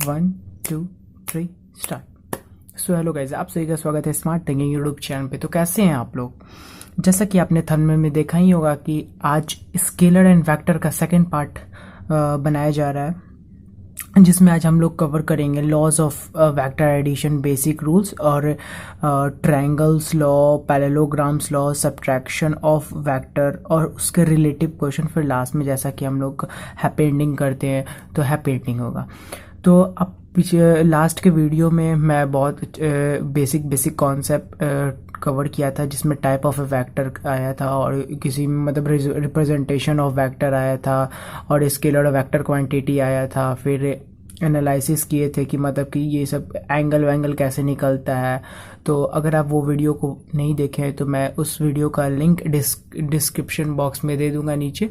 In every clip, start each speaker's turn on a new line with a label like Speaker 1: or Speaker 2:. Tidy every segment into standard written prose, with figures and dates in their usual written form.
Speaker 1: 1 2 3 start. So hello guys, आप सभी का स्वागत है स्मार्ट थिंकिंग यूट्यूब चैनल पे। तो कैसे हैं आप लोग? जैसा कि आपने थंबनेल में देखा ही होगा कि आज स्केलर एंड वेक्टर का सेकंड पार्ट बनाया जा रहा है, जिसमें आज हम लोग कवर करेंगे laws of vector addition, basic rules और triangle's law, parallelogram's law, subtraction of vector और उसके रिलेटिव क्वेश्चन। फिर लास्ट में जैसा कि हम लोग हैप्पी एंडिंग करते हैं तो हैप्पी एंडिंग होगा। तो अब पीछे लास्ट के वीडियो में मैं बहुत बेसिक कॉन्सेप्ट कवर किया था, जिसमें टाइप ऑफ ए वेक्टर आया था और किसी मतलब रिप्रेजेंटेशन ऑफ वेक्टर आया था और स्केलर वेक्टर क्वांटिटी आया था। फिर एनालिसिस किए थे कि मतलब कि ये सब एंगल वैंगल कैसे निकलता है। तो अगर आप वो वीडियो को नहीं देखें तो मैं उस वीडियो का लिंक डिस्क्रिप्शन बॉक्स में दे दूंगा नीचे,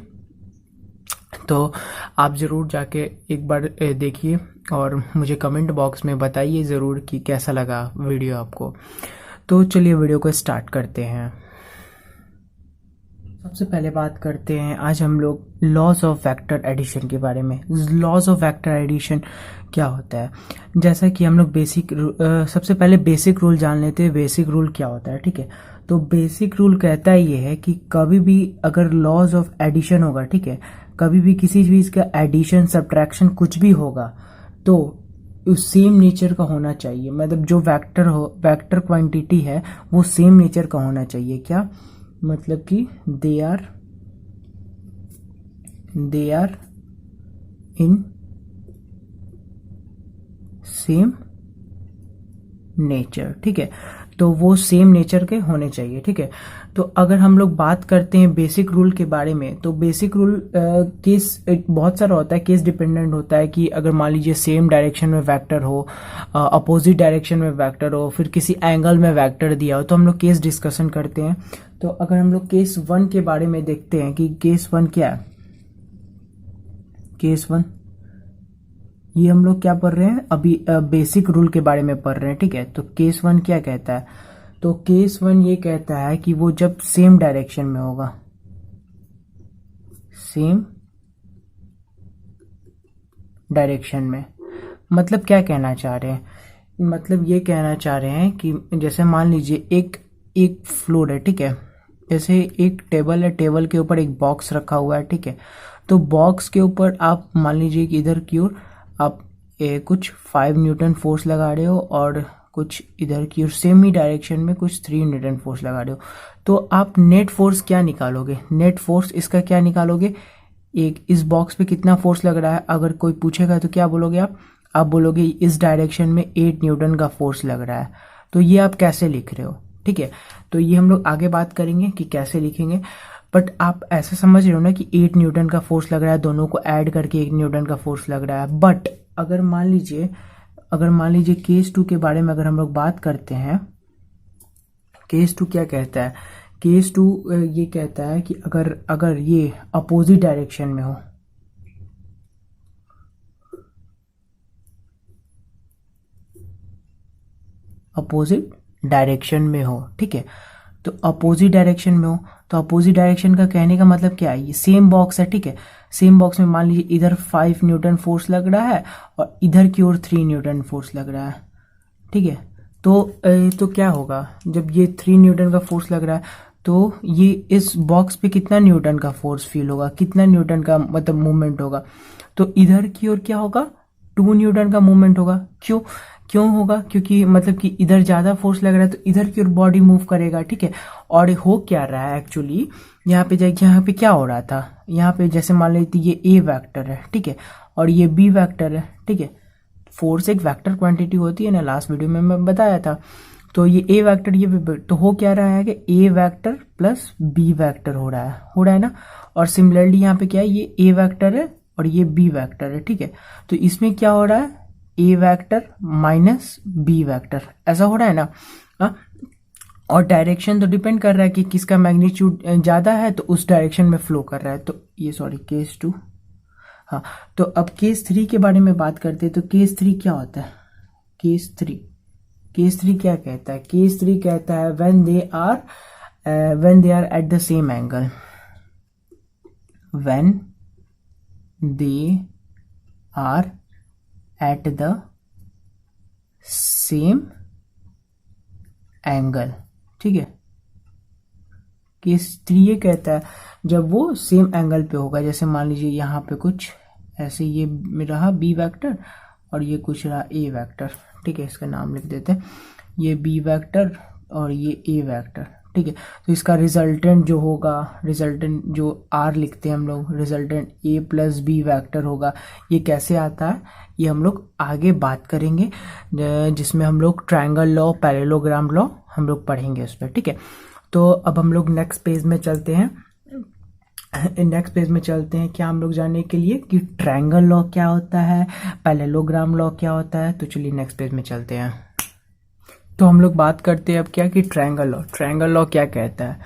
Speaker 1: तो आप ज़रूर जाके एक बार देखिए और मुझे कमेंट बॉक्स में बताइए ज़रूर कि कैसा लगा वीडियो आपको। तो चलिए वीडियो को स्टार्ट करते हैं। सबसे पहले बात करते हैं आज हम लोग लॉज ऑफ वेक्टर एडिशन के बारे में। लॉज ऑफ वेक्टर एडिशन क्या होता है? जैसा कि हम लोग सबसे पहले बेसिक रूल जान लेते हैं। बेसिक रूल क्या होता है, ठीक है? तो बेसिक रूल कहता है ये है कि कभी भी अगर लॉज ऑफ एडिशन होगा, ठीक है, कभी भी किसी चीज़ का एडिशन सब्ट्रैक्शन कुछ भी होगा तो उस सेम नेचर का होना चाहिए। मतलब जो वेक्टर क्वांटिटी है वो सेम नेचर का होना चाहिए। क्या मतलब कि they are in same nature, ठीक है? तो वो सेम नेचर के होने चाहिए, ठीक है? तो अगर हम लोग बात करते हैं बेसिक रूल के बारे में, तो बेसिक रूल केस बहुत सारा होता है, केस डिपेंडेंट होता है कि अगर मान लीजिए सेम डायरेक्शन में वेक्टर हो, अपोजिट डायरेक्शन में वेक्टर हो, फिर किसी एंगल में वेक्टर दिया हो, तो हम लोग केस डिस्कशन करते हैं। तो अगर हम लोग केस 1 के बारे में देखते हैं कि केस 1 क्या है। केस 1 ये हम लोग क्या पढ़ रहे हैं अभी, बेसिक रूल के बारे में पढ़ रहे हैं, ठीक है? तो केस 1 क्या कहता है? तो केस 1 ये कहता है कि वो जब सेम डायरेक्शन में होगा, सेम डायरेक्शन में। मतलब क्या कहना चाह रहे हैं? मतलब ये कहना चाह रहे हैं कि जैसे मान लीजिए एक फ्लोर है, ठीक है? जैसे एक टेबल है, टेबल के ऊपर एक बॉक्स रखा हुआ है, ठीक है? तो बॉक्स के ऊपर आप मान लीजिए कि इधर की ओर आप कुछ 5 न्यूटन फोर्स लगा रहे हो और कुछ इधर की ओर सेम ही डायरेक्शन में कुछ 3 न्यूटन फोर्स लगा रहे हो। तो आप नेट फोर्स क्या निकालोगे? नेट फोर्स इसका क्या निकालोगे? एक इस बॉक्स पे कितना फोर्स लग रहा है अगर कोई पूछेगा तो क्या बोलोगे आप बोलोगे इस डायरेक्शन में 8 न्यूटन का फोर्स लग रहा है। तो ये आप कैसे लिख रहे हो, ठीक है? तो ये हम लोग आगे बात करेंगे कि कैसे लिखेंगे, बट आप ऐसा समझ रहे हो ना कि 8 न्यूटन का फोर्स लग रहा है, दोनों को ऐड करके 1 न्यूटन का फोर्स लग रहा है। बट अगर मान लीजिए केस 2 के बारे में अगर हम लोग बात करते हैं, केस 2 क्या कहता है? केस 2 ये कहता है कि अगर ये अपोजिट डायरेक्शन में हो, अपोजिट डायरेक्शन में हो, ठीक है? तो अपोजिट डायरेक्शन में हो, तो अपोजिट डायरेक्शन का कहने का मतलब क्या है? ये सेम बॉक्स है, ठीक है? सेम बॉक्स में मान लीजिए इधर 5 न्यूटन फोर्स लग रहा है और इधर की ओर 3 न्यूटन फोर्स लग रहा है, ठीक है? तो क्या होगा जब ये 3 न्यूटन का फोर्स लग रहा है तो ये इस बॉक्स पे कितना न्यूटन का फोर्स फील होगा, कितना न्यूटन का मतलब मूवमेंट होगा? तो इधर की ओर क्या होगा? 2 न्यूटन का मूवमेंट होगा। क्यों होगा? क्योंकि मतलब कि इधर ज्यादा फोर्स लग रहा है तो इधर की ओर बॉडी मूव करेगा, ठीक है? और हो क्या रहा है एक्चुअली, यहाँ पे क्या हो रहा था? यहाँ पे जैसे मान लेते ये ए वेक्टर है, ठीक है, और ये बी वेक्टर है, ठीक है? फोर्स एक वेक्टर क्वांटिटी होती है ना, लास्ट वीडियो में मैं बताया था। तो ये ए वेक्टर ये तो हो क्या रहा है कि ए वेक्टर प्लस बी वेक्टर हो रहा है ना। और सिमिलरली यहाँ पे क्या है, ये ए वेक्टर है और ये बी वेक्टर है, ठीक है? तो इसमें क्या हो रहा है? ए वेक्टर माइनस बी वेक्टर, ऐसा हो रहा है ना। हाँ? और डायरेक्शन तो डिपेंड कर रहा है कि किसका मैग्नीट्यूड ज्यादा है तो उस डायरेक्शन में फ्लो कर रहा है। तो ये सॉरी केस 2। हाँ, तो अब केस 3 के बारे में बात करते हैं। तो केस 3 क्या होता है? केस 3 क्या कहता है? केस 3 कहता है when they are at the same angle, when they are at the same angle, ठीक है। केस 3 ये कहता है जब वो सेम एंगल पे होगा, जैसे मान लीजिए यहाँ पे कुछ ऐसे ये रहा बी वेक्टर और ये कुछ रहा ए वेक्टर, ठीक है। इसका नाम लिख देते हैं, ये बी वेक्टर और ये ए वेक्टर, ठीक है। तो इसका रिजल्टेंट जो होगा, रिजल्टेंट जो आर लिखते हैं हम लोग, रिजल्टेंट ए प्लस बी वेक्टर होगा। ये कैसे आता है ये हम लोग आगे बात करेंगे, जिसमें हम लोग ट्रायंगल लॉ, पैरेललोग्राम लॉ हम लोग पढ़ेंगे उस पर, ठीक है। तो अब हम लोग नेक्स्ट पेज में चलते हैं। नेक्स्ट पेज में चलते हैं क्या हम लोग जानने के लिए कि ट्रायंगल लॉ क्या होता है, पैरेललोग्राम लॉ क्या होता है। तो चलिए नेक्स्ट पेज में चलते हैं। तो हम लोग बात करते हैं अब क्या कि ट्रायंगल लॉ, ट्रायंगल लॉ क्या कहता है।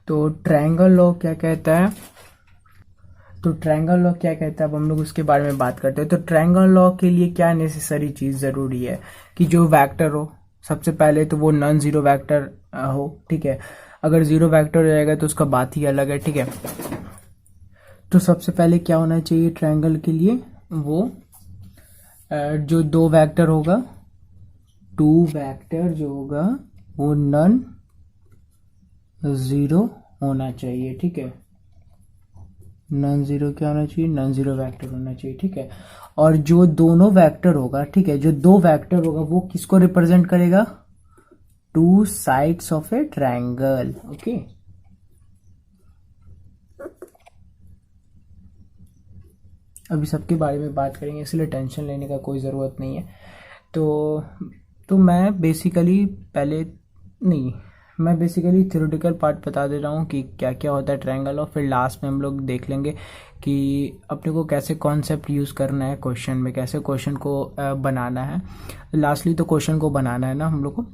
Speaker 1: तो ट्रायंगल लॉ क्या कहता है, तो ट्रायंगल लॉ क्या कहता है अब हम लोग उसके बारे में बात करते हैं। तो ट्रायंगल लॉ के लिए क्या नेसेसरी चीज जरूरी है कि जो वेक्टर हो, सबसे पहले तो वो नॉन जीरो वेक्टर हो, ठीक है। अगर जीरो वेक्टर हो जाएगा तो उसका बात ही अलग है, ठीक है। तो सबसे पहले क्या होना चाहिए ट्रायंगल के लिए, वो जो दो वेक्टर होगा, टू वेक्टर जो होगा वो नॉन जीरो होना चाहिए, ठीक है। नॉन जीरो क्या होना चाहिए, नॉन जीरो वेक्टर होना चाहिए, ठीक है। और जो दोनों वेक्टर होगा, ठीक है, जो दो वेक्टर होगा वो किसको रिप्रेजेंट करेगा, two sides of A triangle, okay. अभी सबके बारे में बात करेंगे इसलिए टेंशन लेने का कोई ज़रूरत नहीं है। तो मैं बेसिकली थ्योरेटिकल पार्ट बता दे रहा हूँ कि क्या क्या होता है ट्रायंगल, और फिर लास्ट में हम लोग देख लेंगे कि अपने को कैसे कॉन्सेप्ट यूज़ करना है क्वेश्चन में, कैसे क्वेश्चन को बनाना है। लास्टली तो क्वेश्चन को बनाना है ना हम लोग को,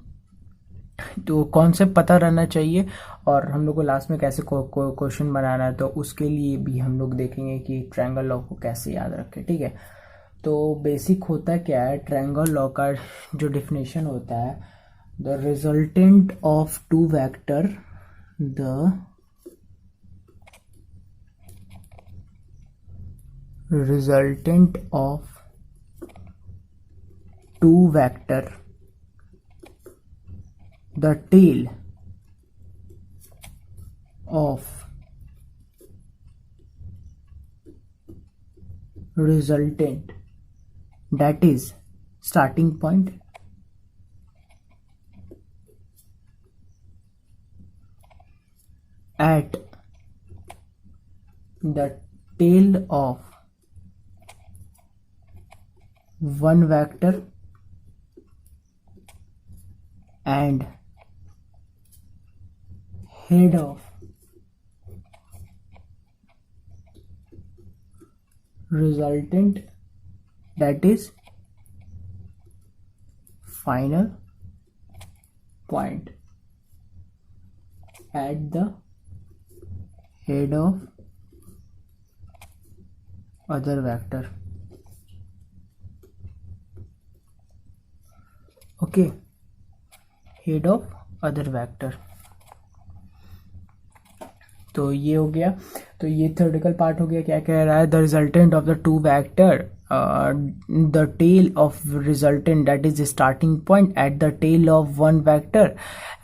Speaker 1: तो कॉन्सेप्ट पता रहना चाहिए और हम लोग को लास्ट में कैसे क्वेश्चन बनाना है, तो उसके लिए भी हम लोग देखेंगे कि ट्रायंगल लॉ को कैसे याद रखें, ठीक है। तो बेसिक होता क्या है ट्रायंगल लॉ का, जो डिफिनेशन होता है, the resultant of two vector, the resultant of two vector, the tail of resultant, that is starting point, at the tail of one vector and head of resultant, that is final point at the head of other vector, okay, head of other vector। तो ये हो गया, तो ये theoretical part हो गया। क्या कह रहा है, the resultant of the two vector, the tail of resultant that is starting point at the tail of one vector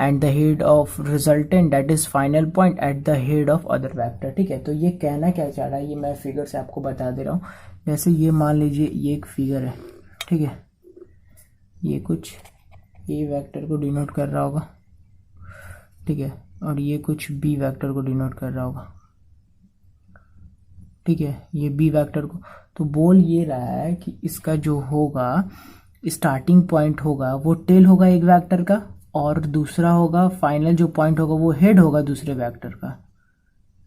Speaker 1: and the head of resultant that is final point at the head of other vector, ठीक है। तो ये कहना क्या चाह रहा है ये मैं फिगर से आपको बता दे रहा हूँ। जैसे ये मान लीजिए ये एक फिगर है, ठीक है, ये कुछ ए वेक्टर को डिनोट कर रहा होगा, ठीक है, और ये कुछ बी वेक्टर को डिनोट कर रहा होगा, ठीक है, ये बी वेक्टर को। तो बोल ये रहा है कि इसका जो होगा स्टार्टिंग पॉइंट होगा वो टेल होगा एक वेक्टर का, और दूसरा होगा फाइनल जो पॉइंट होगा वो हेड होगा दूसरे वेक्टर का,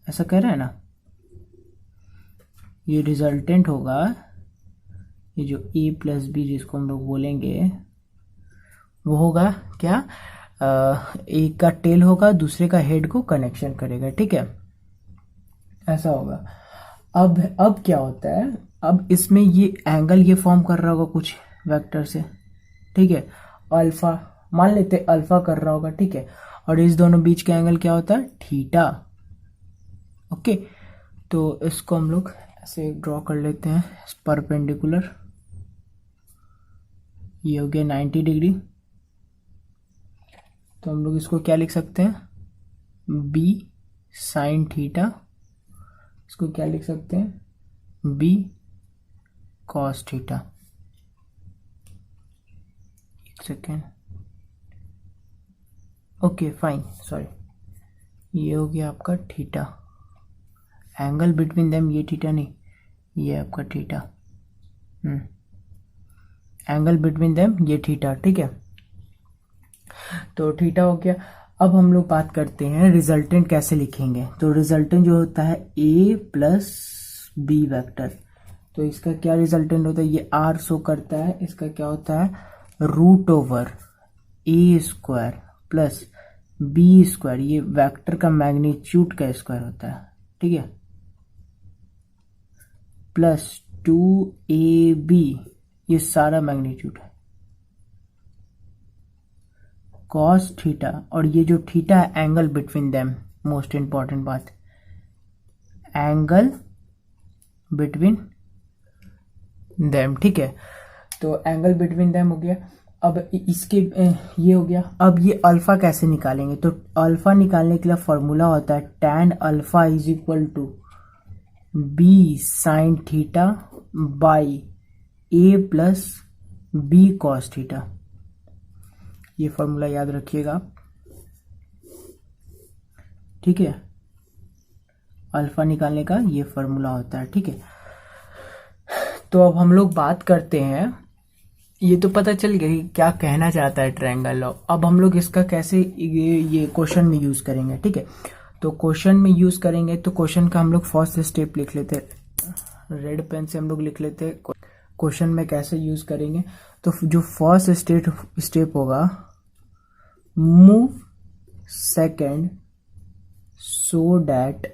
Speaker 1: ऐसा कह रहा है ना। ये रिजल्टेंट होगा, ये जो ए प्लस बी जिसको हम लोग बोलेंगे वो होगा क्या, एक का टेल होगा दूसरे का हेड को कनेक्शन करेगा, ठीक है, ऐसा होगा। अब क्या होता है, अब इसमें ये एंगल ये फॉर्म कर रहा होगा कुछ वेक्टर से, ठीक है, अल्फा मान लेते अल्फा कर रहा होगा, ठीक है, और इस दोनों बीच का एंगल क्या होता है, थीटा, ओके। तो इसको हम लोग ऐसे ड्रॉ कर लेते हैं परपेंडिकुलर, ये हो गया 90 डिग्री। तो हम लोग इसको क्या लिख सकते हैं, बी साइन थीटा। इसको क्या लिख सकते हैं, बी कॉस थीटा। एक सेकेंड, ओके फाइन, सॉरी, ये हो गया आपका थीटा। एंगल बिटवीन देम ये थीटा नहीं, ये आपका थीटा। एंगल बिटवीन देम ये थीटा, ठीक है। तो थीटा हो गया। अब हम लोग बात करते हैं रिजल्टेंट कैसे लिखेंगे। तो रिजल्टेंट जो होता है ए प्लस बी वेक्टर, तो इसका क्या रिजल्टेंट होता है, ये आर शो करता है। इसका क्या होता है, रूट ओवर ए स्क्वायर प्लस बी स्क्वायर, ये वेक्टर का मैग्नीट्यूड का स्क्वायर होता है, ठीक है, प्लस 2ab, ये सारा मैग्नीट्यूड है, कॉस थीटा, और ये जो थीटा है angle between them, most important बात, एंगल बिटवीन देम, ठीक है। तो एंगल बिटवीन देम हो गया। अब इसके ये हो गया। अब ये अल्फा कैसे निकालेंगे, तो अल्फा निकालने के लिए फॉर्मूला होता है tan alpha is equal to b sine theta by a plus b cos theta. ये फॉर्मूला याद रखिएगा आप, ठीक है। अल्फा निकालने का ये फॉर्मूला होता है, ठीक है। तो अब हम लोग बात करते हैं, ये तो पता चल गया कि क्या कहना चाहता है ट्रायंगल लॉ। अब हम लोग इसका कैसे ये क्वेश्चन में यूज करेंगे, ठीक है। तो क्वेश्चन में यूज करेंगे, तो क्वेश्चन का हम लोग फर्स्ट स्टेप लिख लेते, रेड पेन से हम लोग लिख लेते क्वेश्चन में कैसे यूज करेंगे। तो जो फर्स्ट स्टेप होगा, move second so that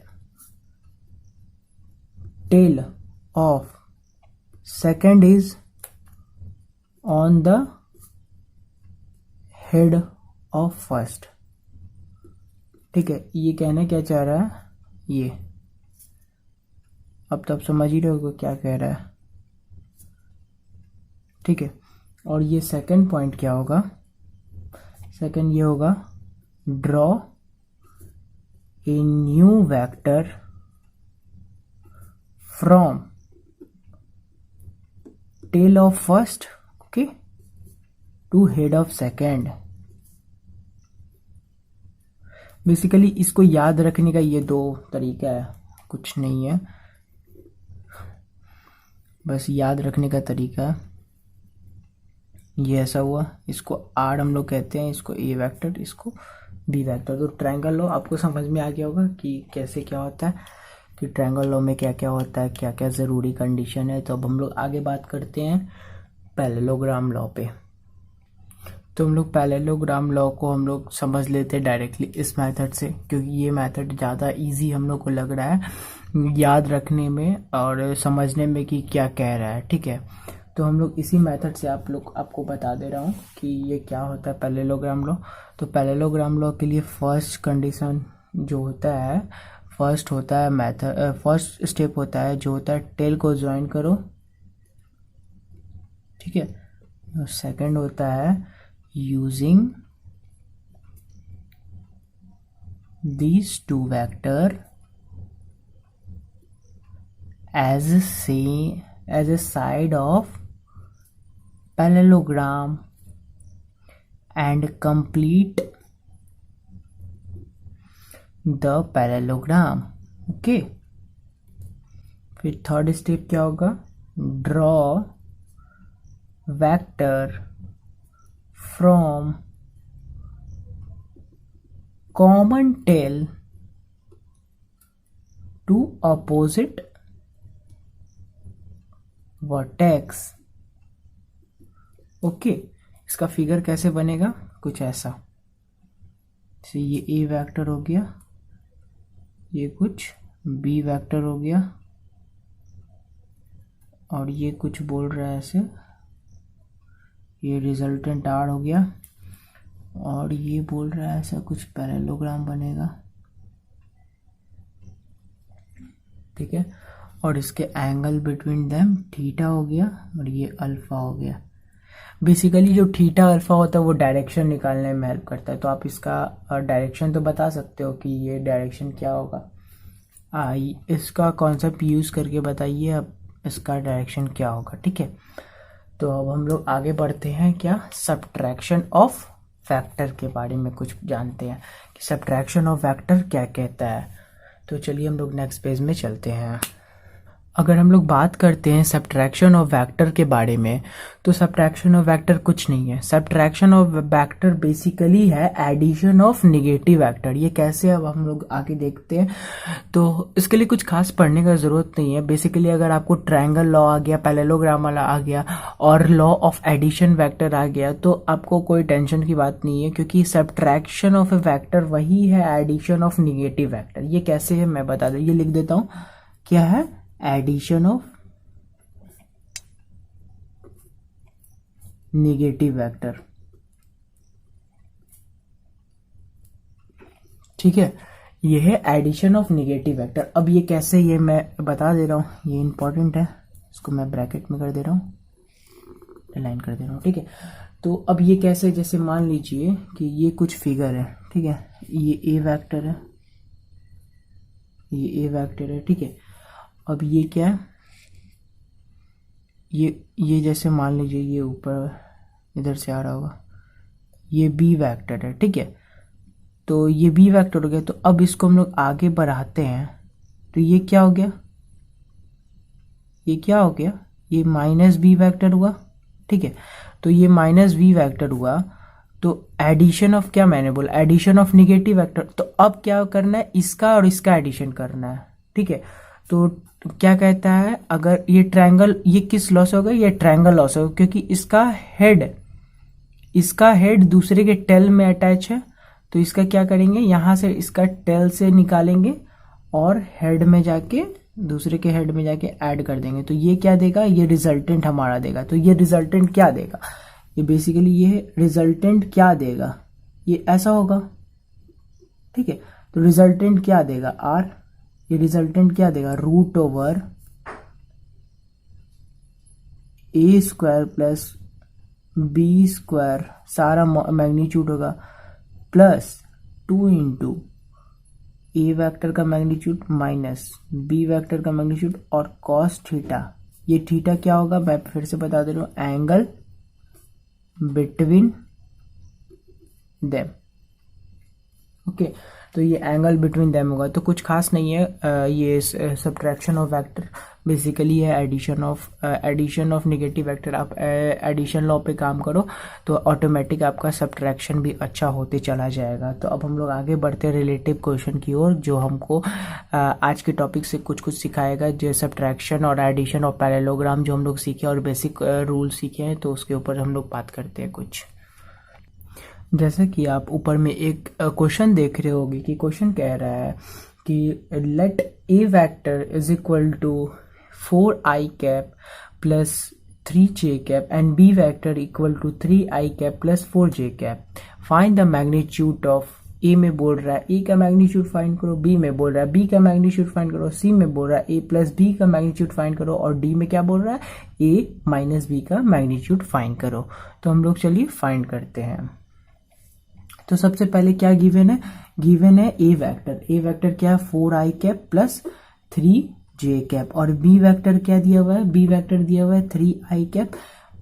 Speaker 1: tail of second is on the head of first, ठीक है। ये कहना क्या चाह रहा है, ये अब तब समझ ही रहे हो क्या कह रहा है, ठीक है। और ये सेकंड पॉइंट क्या होगा, सेकंड ये होगा, draw a new vector from tail of first, okay, to head of second. Basically इसको याद रखने का ये दो तरीका है, कुछ नहीं है, बस याद रखने का तरीका। ये ऐसा हुआ, इसको आर हम लोग कहते हैं, इसको ए वेक्टर, इसको बी वेक्टर। तो ट्रायंगल लॉ आपको समझ में आ गया होगा कि कैसे क्या होता है, कि ट्रायंगल लॉ में क्या क्या होता है, क्या क्या ज़रूरी कंडीशन है। तो अब हम लोग आगे बात करते हैं पैरेललोग्राम लॉ पे। तो हम लोग पैरेललोग्राम लॉ को हम लोग समझ लेते हैं डायरेक्टली इस मेथड से, क्योंकि ये मेथड ज़्यादा इजी हम लोग को लग रहा है याद रखने में और समझने में कि क्या कह रहा है, ठीक है। तो हम लोग इसी मेथड से आपको बता दे रहा हूँ कि ये क्या होता है पैरेललोग्राम लॉ। तो पैरेललोग्राम लॉ के लिए फर्स्ट कंडीशन जो होता है, फर्स्ट होता है मेथड, फर्स्ट स्टेप होता है जो होता है टेल को ज्वाइन करो, ठीक है। सेकंड होता है using these two vector as a side of parallelogram and complete the parallelogram, okay. फिर थर्ड स्टेप क्या होगा, draw vector from common tail to opposite vertex, okay. इसका फिगर कैसे बनेगा, कुछ ऐसा, जैसे ये ए वेक्टर हो गया, ये कुछ बी वेक्टर हो गया, और ये कुछ बोल रहा है ऐसे, ये रिजल्टेंट आर हो गया, और ये बोल रहा है ऐसा कुछ पैरेललोग्राम बनेगा, ठीक है। और इसके एंगल बिटवीन देम थीटा हो गया, और ये अल्फा हो गया। बेसिकली जो थीटा अल्फा होता है वो डायरेक्शन निकालने में हेल्प करता है। तो आप इसका डायरेक्शन तो बता सकते हो कि ये डायरेक्शन क्या होगा। इसका कॉन्सेप्ट यूज़ करके बताइए अब इसका डायरेक्शन क्या होगा, ठीक है। तो अब हम लोग आगे बढ़ते हैं, क्या सब्ट्रैक्शन ऑफ फैक्टर के बारे में कुछ जानते हैं कि सब्ट्रैक्शन ऑफ फैक्टर क्या कहता है। तो चलिए हम लोग नेक्स्ट पेज में चलते हैं। अगर हम लोग बात करते हैं सब्ट्रैक्शन ऑफ वेक्टर के बारे में, तो सब्ट्रैक्शन ऑफ वेक्टर कुछ नहीं है। सब्ट्रैक्शन ऑफ वेक्टर बेसिकली है एडिशन ऑफ नेगेटिव वेक्टर। ये कैसे, अब हम लोग आगे देखते हैं। तो इसके लिए कुछ खास पढ़ने का ज़रूरत नहीं है। बेसिकली अगर आपको ट्रायंगल लॉ आ गया, पैरेललोग्राम वाला आ गया और लॉ ऑफ एडिशन वेक्टर आ गया, तो आपको कोई टेंशन की बात नहीं है, क्योंकि सब्ट्रैक्शन ऑफ ए वेक्टर वही है एडिशन ऑफ नेगेटिव वेक्टर। ये कैसे है मैं बता दूँ, ये लिख देता हूँ। क्या है? एडिशन ऑफ नेगेटिव वेक्टर, ठीक है। ये है एडिशन ऑफ नेगेटिव वेक्टर। अब ये कैसे, ये मैं बता दे रहा हूँ, ये इंपॉर्टेंट है। इसको मैं ब्रैकेट में कर दे रहा हूँ, लाइन कर दे रहा हूँ, ठीक है। तो अब ये कैसे, जैसे मान लीजिए कि ये कुछ फिगर है, ठीक है। ये ए वेक्टर है, ये ए वेक्टर है, ठीक है। अब ये क्या है, ये जैसे मान लीजिए ये ऊपर इधर से आ रहा होगा, ये बी वेक्टर है, ठीक है। तो ये बी वेक्टर हो गया। तो अब इसको हम लोग आगे बढ़ाते हैं, तो ये क्या हो गया, ये क्या हो गया, ये माइनस बी वेक्टर हुआ, ठीक है। तो ये माइनस बी वेक्टर हुआ, तो एडिशन ऑफ, क्या मैंने बोला, एडिशन ऑफ नेगेटिव वेक्टर। तो अब क्या करना है, इसका और इसका एडिशन करना है, ठीक है। तो क्या कहता है, अगर ये ट्रायंगल, ये किस लॉ से होगा, ये ट्रायंगल लॉ से होगा, क्योंकि इसका हेड दूसरे के टेल में अटैच है। तो इसका क्या करेंगे, यहां से इसका टेल से निकालेंगे और हेड में जाके, दूसरे के हेड में जाके ऐड कर देंगे। तो ये क्या देगा, ये रिजल्टेंट हमारा देगा। तो ये रिजल्टेंट क्या देगा, ये बेसिकली ये रिजल्टेंट क्या देगा, ये ऐसा होगा, ठीक है। तो रिजल्टेंट क्या देगा, आर। ये रिजल्टेंट क्या देगा, रूट ओवर ए स्क्वायर प्लस बी स्क्वायर, सारा मैग्नीट्यूड होगा, प्लस 2 इंटू ए वेक्टर का मैग्नीट्यूड माइनस बी वेक्टर का मैग्नीट्यूड और कॉस थीटा। ये थीटा क्या होगा, मैं फिर से बता दे रहा हूं, एंगल बिटवीन देम, ओके। तो ये एंगल बिटवीन देम होगा। तो कुछ खास नहीं है। ये सब्ट्रैक्शन ऑफ वेक्टर बेसिकली है एडिशन ऑफ नेगेटिव वेक्टर। आप एडिशन लॉ पे काम करो तो ऑटोमेटिक आपका सब्ट्रैक्शन भी अच्छा होते चला जाएगा। तो अब हम लोग आगे बढ़ते हैं रिलेटिव क्वेश्चन की ओर, जो हमको आज के टॉपिक से कुछ सिखाएगा, जो सब्ट्रैक्शन और एडिशन और पैरेललोग्राम जो हम लोग सीखे और बेसिक रूल सीखे हैं, तो उसके ऊपर हम लोग बात करते हैं कुछ। जैसे कि आप ऊपर में एक क्वेश्चन देख रहे होगे कि क्वेश्चन कह रहा है कि let a vector is equal to 4i cap plus 3j cap and b vector equal to 3i cap plus 4j cap. Find the magnitude of, a में बोल रहा है ए का मैग्नीट्यूड फाइंड करो, बी में बोल रहा है बी का मैग्नीट्यूड फाइंड करो, सी में बोल रहा है ए प्लस बी का मैग्नीट्यूड फाइंड करो, और डी में क्या बोल रहा है ए माइनस बी का मैग्नीट्यूड फाइंड करो। तो हम लोग चलिए फाइंड करते हैं। तो सबसे पहले क्या गिवन है, गिवन है ए वेक्टर क्या है, 4i cap plus 3j cap, और बी वेक्टर क्या दिया हुआ है, बी वेक्टर दिया हुआ है 3i cap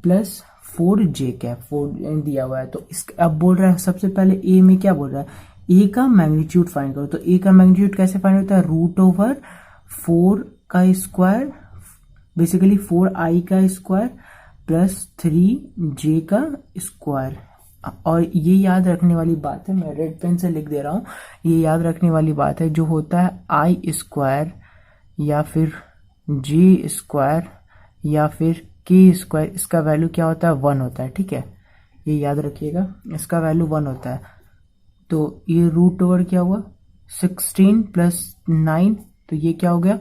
Speaker 1: plus 4j cap, 4 दिया हुआ है। तो इस अब बोल रहा है सबसे पहले ए में क्या बोल रहा है, ए का मैग्नीट्यूड फाइंड करो। तो ए का मैग्नीट्यूड कैसे फाइंड होता है, रूट ओवर 4 का स्क्वायर, बेसिकली 4i का स्क्वायर प्लस 3j का स्क्वायर। और ये याद रखने वाली बात है, मैं रेड पेन से लिख दे रहा हूँ, ये याद रखने वाली बात है, जो होता है आई स्क्वायर या फिर जी स्क्वायर या फिर के स्क्वायर, इसका वैल्यू क्या होता है, 1 होता है, ठीक है। ये याद रखिएगा, इसका वैल्यू 1 होता है। तो ये रूट ओवर क्या हुआ, 16 प्लस 9, तो ये क्या हो गया,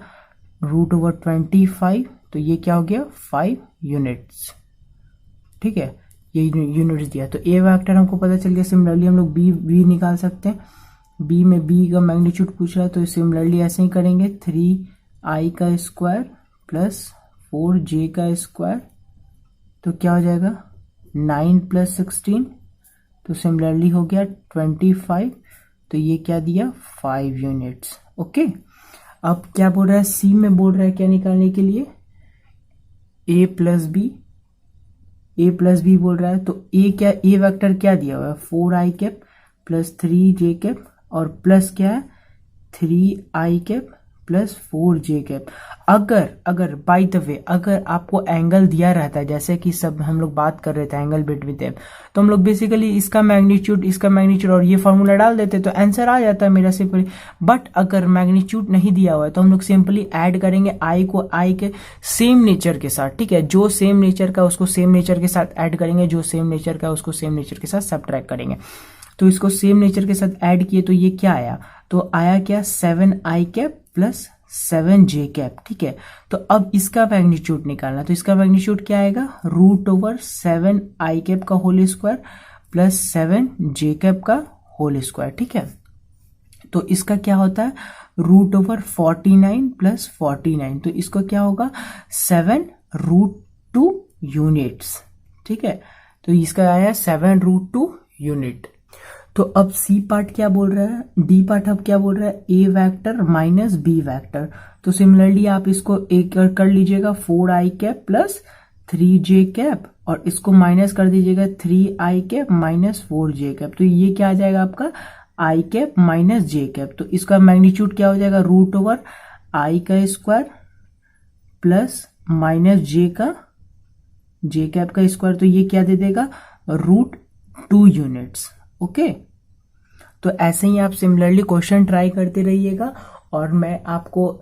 Speaker 1: रूट ओवर 25, तो ये क्या हो गया, 5 यूनिट्स, ठीक है। ये यूनिट्स दिया। तो ए वेक्टर हमको पता चल गया। सिमिलरली हम लोग बी निकाल सकते हैं। बी में बी का मैग्नीट्यूड पूछ रहा है, तो सिमिलरली ऐसे ही करेंगे, 3i का स्क्वायर प्लस 4j का स्क्वायर, तो क्या हो जाएगा 9 + 16, तो सिमिलरली हो गया 25, तो ये क्या दिया 5 यूनिट्स। ओके, अब क्या बोल रहा है, सी में बोल रहा है क्या निकालने के लिए, ए प्लस बी बोल रहा है। तो ए वेक्टर क्या दिया हुआ है, 4i प्लस 3j और प्लस क्या है 3i प्लस 4j। अगर बाय द वे अगर आपको एंगल दिया रहता है, जैसे कि सब हम लोग बात कर रहे थे एंगल बिटवीन देम, तो हम लोग बेसिकली इसका मैग्नीट्यूड और ये फॉर्मूला डाल देते तो आंसर आ जाता है मेरा सिंपली। बट अगर मैग्नीट्यूड नहीं दिया हुआ है तो हम लोग सिंपली ऐड करेंगे आई को आई के सेम नेचर के साथ, ठीक है। जो सेम नेचर का उसको सेम नेचर के साथ ऐड करेंगे, जो सेम नेचर का उसको सेम नेचर के साथ सब्ट्रैक्ट करेंगे। तो इसको सेम नेचर के साथ ऐड किए तो ये क्या आया, तो आया क्या 7i प्लस 7j, ठीक है। तो अब इसका मैग्नीट्यूड निकालना, तो इसका मैग्नीट्यूड क्या आएगा, √7i का होल स्क्वायर प्लस 7j का होल स्क्वायर, ठीक है। तो इसका क्या होता है √49 प्लस 49, तो इसको क्या होगा 7√2 यूनिट्स, ठीक है। तो इसका आया 7√2 यूनिट। तो अब सी पार्ट क्या बोल रहा है, डी पार्ट अब क्या बोल रहा है, ए वेक्टर माइनस बी वेक्टर। तो सिमिलरली आप इसको एक कर लीजिएगा 4i प्लस 3j और इसको माइनस कर दीजिएगा 3i माइनस 4j। तो ये क्या आ जाएगा आपका i माइनस j। तो इसका मैग्नीट्यूड क्या हो जाएगा √i का स्क्वायर प्लस माइनस j का स्क्वायर। तो ये क्या दे देगा √2 यूनिट्स। ओके, तो ऐसे ही आप सिमिलरली क्वेश्चन ट्राई करते रहिएगा। और मैं आपको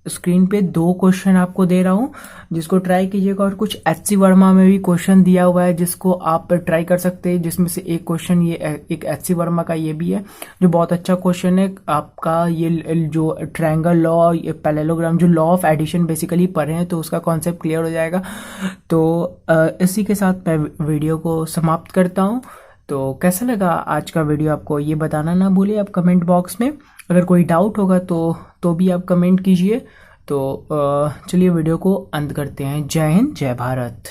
Speaker 1: स्क्रीन पे 2 क्वेश्चन आपको दे रहा हूँ जिसको ट्राई कीजिएगा, और कुछ HC वर्मा में भी क्वेश्चन दिया हुआ है जिसको आप ट्राई कर सकते हैं, जिसमें से एक क्वेश्चन ये एक HC वर्मा का ये भी है जो बहुत अच्छा क्वेश्चन है आपका। ये जो ट्रायंगल लॉ, ये पैरेललोग्राम, जो लॉ ऑफ एडिशन बेसिकली पढ़े हैं तो उसका कॉन्सेप्ट क्लियर हो जाएगा। तो इसी के साथ मैं वीडियो को समाप्त करता हूँ। तो कैसा लगा आज का वीडियो आपको, ये बताना ना भूलिए आप कमेंट बॉक्स में। अगर कोई डाउट होगा तो भी आप कमेंट कीजिए। तो चलिए वीडियो को अंत करते हैं। जय हिंद, जय भारत।